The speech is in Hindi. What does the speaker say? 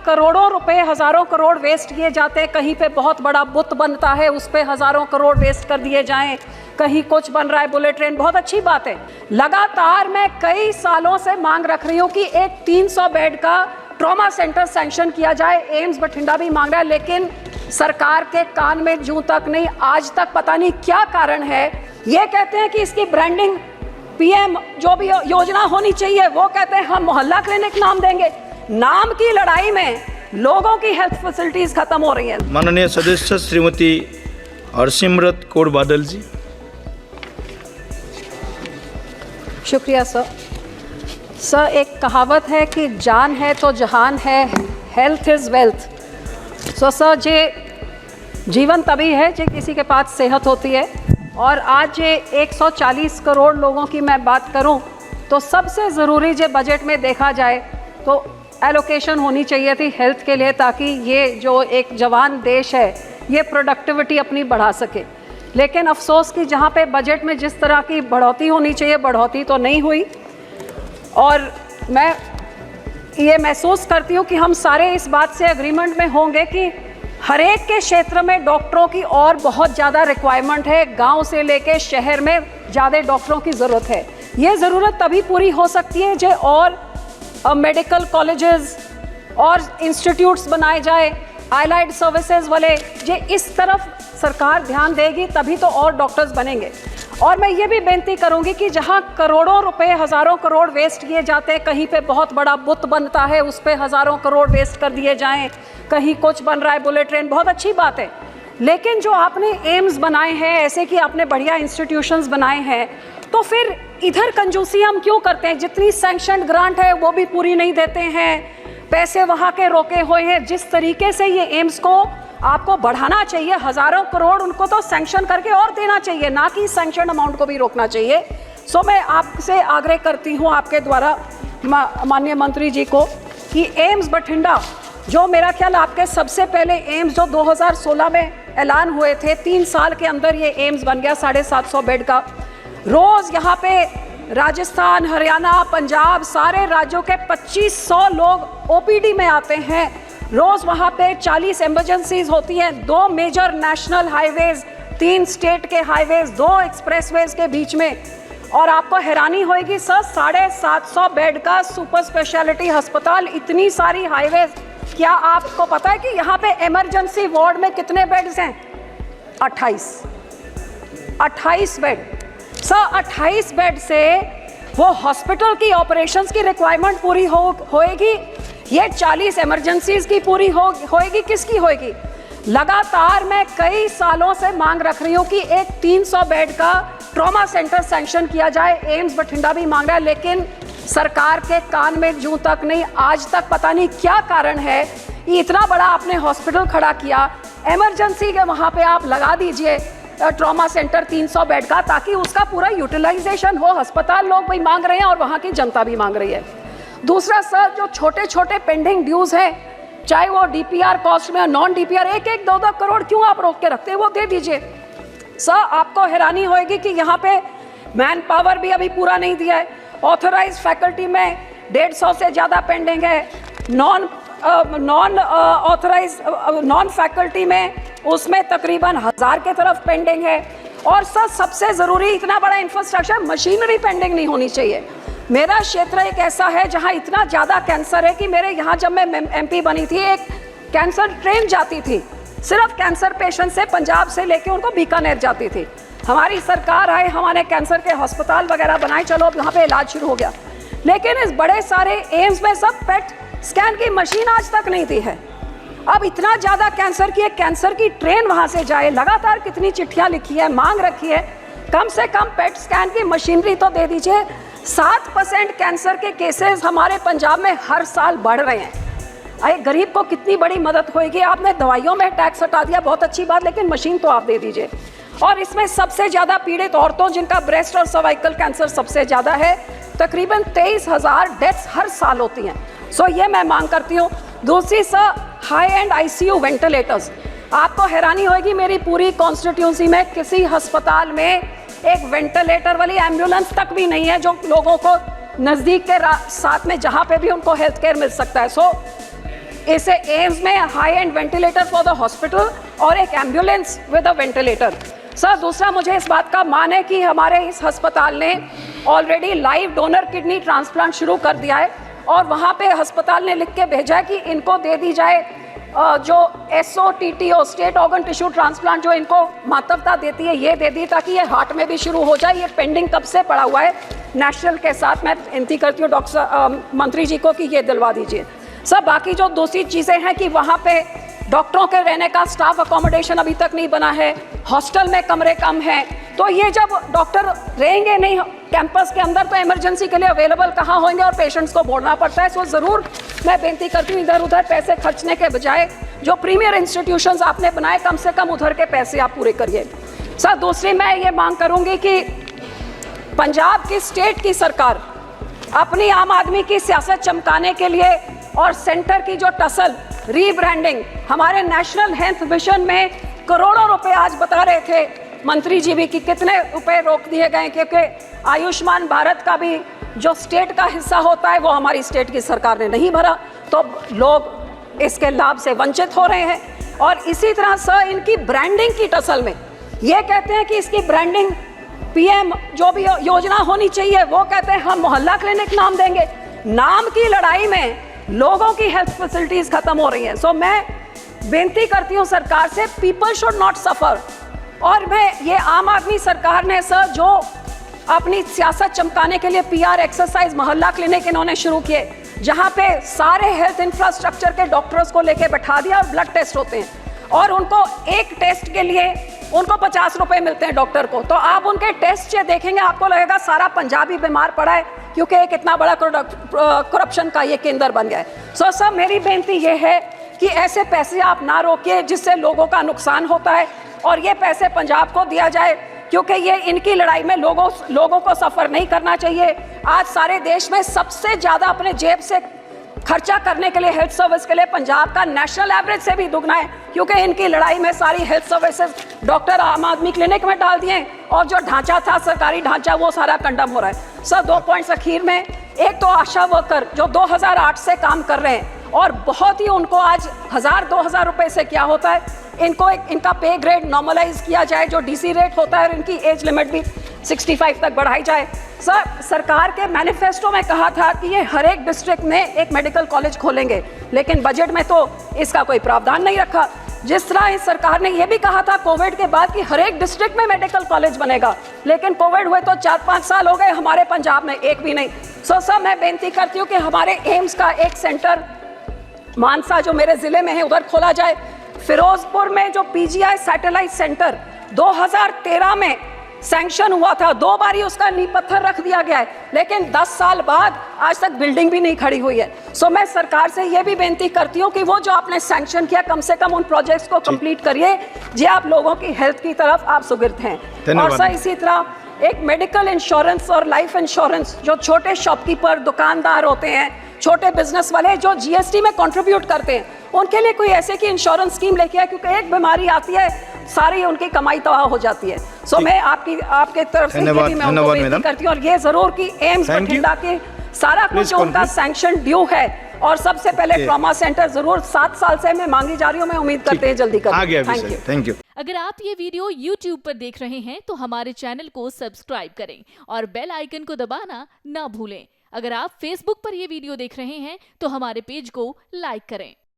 करोड़ों रुपए, हजारों करोड़ वेस्ट किए जाते हैं, कहीं पे बहुत बड़ा बुत बनता है उस पे हजारों करोड़ वेस्ट कर दिए जाएं, कहीं कुछ बन रहा है, बुलेट ट्रेन, बहुत अच्छी बात है। लगातार मैं कई सालों से मांग रख रही हूँ कि एक 300 बेड का ट्रॉमा सेंटर सैंक्शन किया जाए। एम्स बठिंडा भी मांग रहा है, लेकिन सरकार के कान में जूं तक नहीं। आज तक पता नहीं क्या कारण है। ये कहते हैं कि इसकी ब्रांडिंग पीएम जो भी योजना होनी चाहिए, वो कहते हैं हम मोहल्ला क्लिनिक नाम देंगे। नाम की लड़ाई में लोगों की हेल्थ फैसिलिटीज खत्म हो रही है। माननीय सदस्य श्रीमती हरसिमरत कौर बादल जी। शुक्रिया सर। सर, एक कहावत है कि जान है तो जहान है, हेल्थ इज़ वेल्थ। सर, जे जीवन तभी है जे किसी के पास सेहत होती है। और आज ये 140 करोड़ लोगों की मैं बात करूं तो सबसे ज़रूरी जे बजट में देखा जाए तो एलोकेशन होनी चाहिए थी हेल्थ के लिए, ताकि ये जो एक जवान देश है ये प्रोडक्टिविटी अपनी बढ़ा सके। लेकिन अफसोस कि जहाँ पे बजट में जिस तरह की बढ़ोतरी होनी चाहिए, बढ़ोतरी तो नहीं हुई। और मैं ये महसूस करती हूँ कि हम सारे इस बात से एग्रीमेंट में होंगे कि हर एक के क्षेत्र में डॉक्टरों की और बहुत ज़्यादा रिक्वायरमेंट है। गांव से लेके शहर में ज़्यादा डॉक्टरों की ज़रूरत है। ये ज़रूरत तभी पूरी हो सकती है जो और मेडिकल कॉलेजेस और इंस्टीट्यूट्स बनाए जाए, आइलाइड सर्विसेज वाले, जे इस तरफ सरकार ध्यान देगी तभी तो और डॉक्टर्स बनेंगे। और मैं ये भी बेनती करूंगी कि जहां करोड़ों रुपए, हजारों करोड़ वेस्ट किए जाते हैं, कहीं पे बहुत बड़ा बुत बनता है उस पे हजारों करोड़ वेस्ट कर दिए जाएं, कहीं कुछ बन रहा है, बुलेट ट्रेन, बहुत अच्छी बात है। लेकिन जो आपने एम्स बनाए हैं, ऐसे कि आपने बढ़िया इंस्टीट्यूशंस बनाए हैं, तो फिर इधर कंजूसी हम क्यों करते हैं? जितनी सैंक्शन ग्रांट है वो भी पूरी नहीं देते हैं, पैसे वहाँ के रोके हुए हैं। जिस तरीके से ये एम्स को आपको बढ़ाना चाहिए, हजारों करोड़ उनको तो सैंक्शन करके और देना चाहिए, ना कि सैंक्शन अमाउंट को भी रोकना चाहिए। सो मैं आपसे आग्रह करती हूँ आपके द्वारा माननीय मंत्री जी को कि एम्स बठिंडा, जो मेरा ख्याल आपके सबसे पहले एम्स जो 2016 में ऐलान हुए थे, 3 साल के अंदर ये एम्स बन गया 750 बेड का। रोज़ यहाँ पे राजस्थान, हरियाणा, पंजाब, सारे राज्यों के 2500 लोग ओपीडी में आते हैं। रोज़ वहाँ पे 40 इमरजेंसीज होती हैं, 2 मेजर नेशनल हाईवेज, 3 स्टेट के हाईवेज, 2 एक्सप्रेसवेज के बीच में। और आपको हैरानी होगी सर, 750 बेड का सुपर स्पेशलिटी अस्पताल, इतनी सारी हाईवेज। क्या आपको पता है कि यहाँ पे इमरजेंसी वार्ड में कितने बेड्स हैं? 28 बेड। सर, 28 बेड से वो हॉस्पिटल की ऑपरेशंस की रिक्वायरमेंट पूरी होएगी? ये 40 इमरजेंसीज की पूरी होएगी? किसकी होएगी? लगातार मैं कई सालों से मांग रख रही हूँ कि एक 300 बेड का ट्रॉमा सेंटर सैंक्शन किया जाए। एम्स बठिंडा भी मांग रहा है, लेकिन सरकार के कान में जूं तक नहीं। आज तक पता नहीं क्या कारण है। इतना बड़ा आपने हॉस्पिटल खड़ा किया, इमरजेंसी के वहाँ पे आप लगा दीजिए ट्रॉमा सेंटर 300 बेड का, ताकि उसका पूरा यूटिलाइजेशन हो। अस्पताल लोग भी मांग रहे हैं और वहाँ की जनता भी मांग रही है। दूसरा सर, जो छोटे छोटे पेंडिंग ड्यूज हैं, चाहे वो डीपीआर कॉस्ट में, नॉन डीपीआर, 1-1, 2-2 करोड़ क्यों आप रोक के रखते हैं? वो दे दीजिए। सर, आपको हैरानी होगी कि यहाँ पे मैन पावर भी अभी पूरा नहीं दिया है। ऑथराइज फैकल्टी में 150 से ज़्यादा पेंडिंग है। नॉन फैकल्टी में उसमें तकरीबन 1000 के तरफ पेंडिंग है। और सर, सबसे ज़रूरी, इतना बड़ा इंफ्रास्ट्रक्चर, मशीनरी पेंडिंग नहीं होनी चाहिए। मेरा क्षेत्र एक ऐसा है जहां इतना ज़्यादा कैंसर है कि मेरे यहाँ जब मैं एमपी बनी थी, एक कैंसर ट्रेन जाती थी, सिर्फ कैंसर पेशेंट से पंजाब से लेके उनको बीकानेर जाती थी। हमारी सरकार आई, हमारे कैंसर के अस्पताल वगैरह बनाए, चलो अब यहाँ पे इलाज शुरू हो गया। लेकिन इस बड़े सारे एम्स में सब पेट स्कैन की मशीन आज तक नहीं दी है। अब इतना ज़्यादा कैंसर की, एक कैंसर की ट्रेन वहाँ से जाए, लगातार कितनी चिट्ठियाँ लिखी है, मांग रखी है, कम से कम पेट स्कैन की मशीनरी तो दे दीजिए। 7% कैंसर के केसेस हमारे पंजाब में हर साल बढ़ रहे हैं। अरे गरीब को कितनी बड़ी मदद होगी? आपने दवाइयों में टैक्स हटा दिया, बहुत अच्छी बात, लेकिन मशीन तो आप दे दीजिए। और इसमें सबसे ज़्यादा पीड़ित औरतों, जिनका ब्रेस्ट और सर्वाइकल कैंसर सबसे ज़्यादा है, तकरीबन 23,000 डेथ्स हर साल होती हैं। सो ये मैं मांग करती हूँ। दूसरी sir, high and ICU ventilators. आपको हैरानी होगी, मेरी पूरी कॉन्स्टिट्यूंसी में किसी अस्पताल में एक वेंटिलेटर वाली एम्बुलेंस तक भी नहीं है, जो लोगों को नज़दीक के साथ में जहाँ पे भी उनको हेल्थ केयर मिल सकता है। सो इसे एम्स में high and ventilator for the hospital और एक ambulance with a ventilator. Sir दूसरा मुझे इस बात का मान है कि हमारे इस अस्पताल ने already live donor kidney transplant शुरू कर दिया है और वहाँ पे अस्पताल ने लिख के भेजा है कि इनको दे दी जाए जो SOTTO state organ tissue transplant जो इनको महत्वता देती है ये दे दी ताकि ये हार्ट में भी शुरू हो जाए। ये पेंडिंग कब से पड़ा हुआ है नेशनल के साथ। मैं विनती करती हूँ डॉक्टर मंत्री जी को कि ये दिलवा दीजिए। सर बाकी जो दूसरी चीज़ें हैं कि वहाँ पे डॉक्टरों के रहने का स्टाफ अकोमोडेशन अभी तक नहीं बना है, हॉस्टल में कमरे कम हैं, तो ये जब डॉक्टर रहेंगे नहीं कैंपस के अंदर तो इमरजेंसी के लिए अवेलेबल कहाँ होंगे और पेशेंट्स को बोलना पड़ता है। सो ज़रूर मैं बेनती करती हूँ इधर उधर पैसे खर्चने के बजाय जो प्रीमियर इंस्टीट्यूशंस आपने बनाए कम से कम उधर के पैसे आप पूरे करिए। सर दूसरी मैं ये मांग करूँगी कि पंजाब की स्टेट की सरकार अपनी आम आदमी की सियासत चमकाने के लिए और सेंटर की जो टसल रीब्रांडिंग हमारे नेशनल हेल्थ मिशन में करोड़ों रुपए आज बता रहे थे मंत्री जी भी कि कितने रुपए रोक दिए गए क्योंकि आयुष्मान भारत का भी जो स्टेट का हिस्सा होता है वो हमारी स्टेट की सरकार ने नहीं भरा तो लोग इसके लाभ से वंचित हो रहे हैं। और इसी तरह सर इनकी ब्रांडिंग की टसल में ये कहते हैं कि इसकी ब्रांडिंग PM जो भी योजना होनी चाहिए वो कहते हैं हम मोहल्ला क्लिनिक नाम देंगे। नाम की लड़ाई में लोगों की हेल्थ फैसिलिटीज खत्म हो रही हैं। सो मैं बेनती करती हूँ सरकार से पीपल शुड नॉट सफर। और मैं ये आम आदमी सरकार ने सर जो अपनी सियासत चमकाने के लिए PR एक्सरसाइज मोहल्ला क्लिनिक इन्होंने शुरू किए जहाँ पे सारे हेल्थ इंफ्रास्ट्रक्चर के डॉक्टर्स को लेके बैठा दिया और ब्लड टेस्ट होते हैं और उनको एक टेस्ट के लिए उनको 50 रुपए मिलते हैं डॉक्टर को। तो आप उनके टेस्ट से देखेंगे आपको लगेगा सारा पंजाबी बीमार पड़ा है क्योंकि एक इतना बड़ा करप्शन का ये केंद्र बन गया है। सो सर मेरी बेनती ये है कि ऐसे पैसे आप ना रोकिए जिससे लोगों का नुकसान होता है और ये पैसे पंजाब को दिया जाए क्योंकि ये इनकी लड़ाई में लोगों को सफ़र नहीं करना चाहिए। आज सारे देश में सबसे ज़्यादा अपने जेब से खर्चा करने के लिए हेल्थ सर्विस के लिए पंजाब का नेशनल एवरेज से भी दुगना है क्योंकि इनकी लड़ाई में सारी हेल्थ सर्विसेज डॉक्टर आम आदमी क्लिनिक में डाल दिए और जो ढांचा था सरकारी ढांचा वो सारा कंडम हो रहा है। सर 2 पॉइंट्स अखीर में, एक तो आशा वर्कर जो 2008 से काम कर रहे हैं और बहुत ही उनको आज 1000-2000 रुपए से क्या होता है इनको इनका पे ग्रेड नॉर्मलाइज किया जाए जो DC रेट होता है और इनकी एज लिमिट भी 65 तक बढ़ाई जाए। सर सरकार के मैनिफेस्टो में कहा था कि ये हर एक डिस्ट्रिक्ट में एक मेडिकल कॉलेज खोलेंगे लेकिन बजट में तो इसका कोई प्रावधान नहीं रखा। जिस तरह इस सरकार ने यह भी कहा था कोविड के बाद कि हर एक डिस्ट्रिक्ट में मेडिकल कॉलेज बनेगा लेकिन कोविड हुए तो 4-5 साल हो गए हमारे पंजाब में एक भी नहीं। सो सर मैं बेनती करती हूँ कि हमारे एम्स का एक सेंटर मानसा जो मेरे ज़िले में है उधर खोला जाए। फिरोजपुर में जो PGI सैटेलाइट सेंटर 2013 में सैंक्शन हुआ था 2 बार ही उसका नींव पत्थर रख दिया गया है लेकिन 10 साल बाद आज तक बिल्डिंग भी नहीं खड़ी हुई है। सो मैं सरकार से ये भी बेनती करती हूँ कि वो जो आपने सैंक्शन किया कम से कम उन प्रोजेक्ट्स को कंप्लीट करिए जी आप लोगों की हेल्थ की तरफ आप सुगिर्द हैं। और सर इसी तरह एक मेडिकल इंश्योरेंस और लाइफ इंश्योरेंस जो छोटे शॉपकीपर दुकानदार होते हैं छोटे बिजनेस वाले जो GST में कंट्रीब्यूट करते हैं उनके लिए कोई ऐसे की इंश्योरेंस स्कीम लेके आए क्योंकि एक बीमारी आती है सारी उनकी कमाई तबाह हो जाती है। सो मैं आपके तरफ से मैं करती हूँ और ये जरूर कि एम्स बठिंडा के सारा कुछ उनका सैंक्शन ड्यू है और सबसे पहले ट्रॉमा सेंटर जरूर 7 साल से मैं मांगी जा रही हूँ। मैं उम्मीद करते हैं जल्दी करें। Thank you. अगर आप ये वीडियो YouTube पर देख रहे हैं तो हमारे चैनल को सब्सक्राइब करें और बेल आइकन को दबाना ना भूलें। अगर आप Facebook पर ये वीडियो देख रहे हैं तो हमारे पेज को लाइक करें।